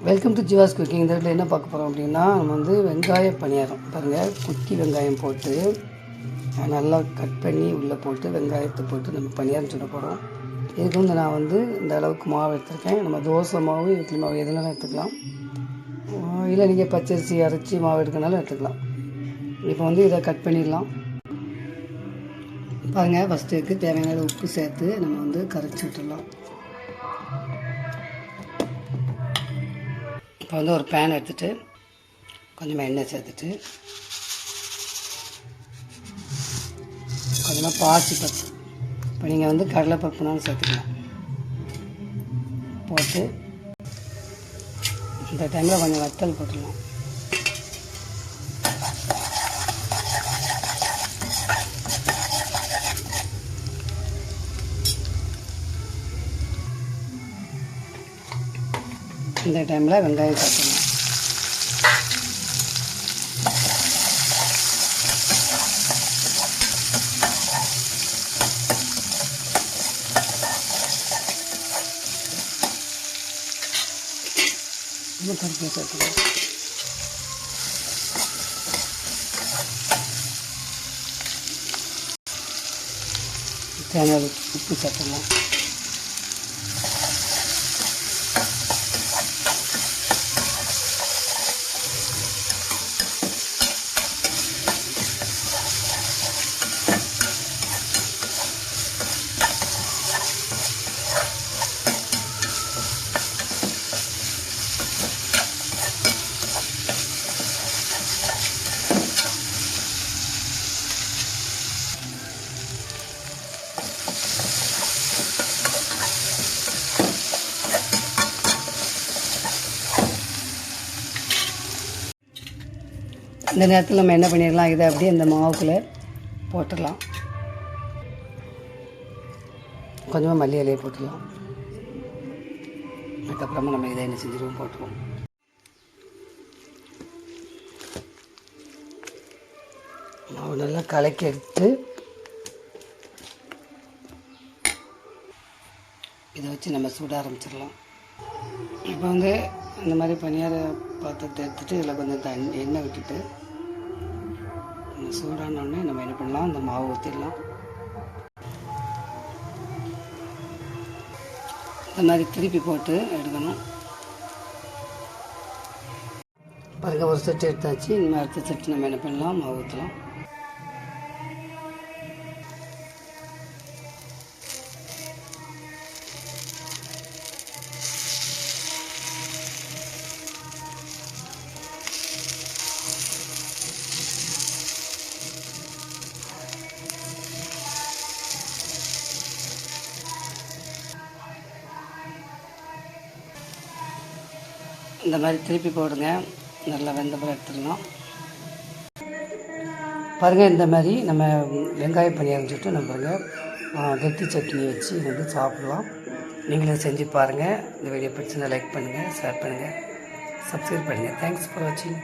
Welcome to Jeeva's cooking. இந்த வீட்டில் என்ன பார்க்க போகிறோம் அப்படின்னா, நம்ம வந்து வெங்காய பணியாரம் பாருங்கள். குட்டி வெங்காயம் போட்டு நல்லா கட் பண்ணி உள்ளே போட்டு வெங்காயத்தை போட்டு நம்ம பணியாரம் சுட போகிறோம். இதுக்கு வந்து நான் வந்து இந்த அளவுக்கு மாவு எடுத்துருக்கேன். நம்ம தோசை மாவு, இட்லி மாவு எதுனாலும் எடுத்துக்கலாம். இல்லை நீங்கள் பச்சரிசி அரைச்சி மாவு எடுக்கனாலும் எடுத்துக்கலாம். இப்போ வந்து இதை கட் பண்ணிடலாம். பாருங்கள், ஃபஸ்ட்டு இதுக்கு தேவையான உப்பு சேர்த்து நம்ம வந்து கரைச்சி விட்டுடலாம். இப்போ வந்து ஒரு பேன் எடுத்துகிட்டு கொஞ்சமாக எண்ணெய் சேர்த்துட்டு கொஞ்சமாக பாசிப்பருப்பு, இப்போ நீங்கள் வந்து கடலைப்பருப்புனாலும் சேர்த்துக்கலாம், போட்டு இந்த டைமில் கொஞ்சம் வத்தல் போட்டுடலாம். இந்த டைமில் வெங்காயம் சேர்த்துக்கலாம். இன்னும் கருப்பு சேர்த்துக்கலாம். தேங்காய் உப்பு சேர்த்துக்கலாம். இந்த நேரத்தில் நம்ம என்ன பண்ணிடலாம், இதை அப்படியே இந்த மாவுக்குள்ளே போட்டுடலாம். கொஞ்சமாக மல்லி இலையை போட்டுடலாம். அதுக்கப்புறமா நம்ம இதை என்ன செஞ்சுருவோம், போட்டுருவோம். மாவு நல்லா கலக்கி எடுத்து இதை வச்சு நம்ம சுட ஆரம்பிச்சிடலாம். இப்போ வந்து இந்த மாதிரி பனியார பாத்திரத்தை எடுத்துகிட்டு இதில் கொஞ்சம் எண்ணெய் விட்டுட்டு சூடானோடனே நம்ம என்ன பண்ணலாம், அந்த மாவு ஊற்றிடலாம். இந்த மாதிரி திருப்பி போட்டு எடுக்கணும். பாருங்கள், ஒரு செட்டு எடுத்தாச்சு. இனிமேல் அடுத்த செட்டு நம்ம என்ன பண்ணலாம், மாவு ஊற்றலாம். இந்த மாதிரி திருப்பி போடுங்க. நல்லா வெந்தப்பறம் எடுத்துடலாம். பாருங்கள், இந்த மாதிரி நம்ம வெங்காய பணியாரம் சுட்டு நம்ம பாருங்கள் கெட்டி சட்னி வச்சு வந்து சாப்பிடலாம். நீங்களும் செஞ்சு பாருங்கள். இந்த வீடியோ பிடிச்சிருந்தால் லைக் பண்ணுங்கள், ஷேர் பண்ணுங்கள், சப்ஸ்கிரைப் பண்ணுங்கள். தேங்க்ஸ் ஃபார் வாட்சிங்.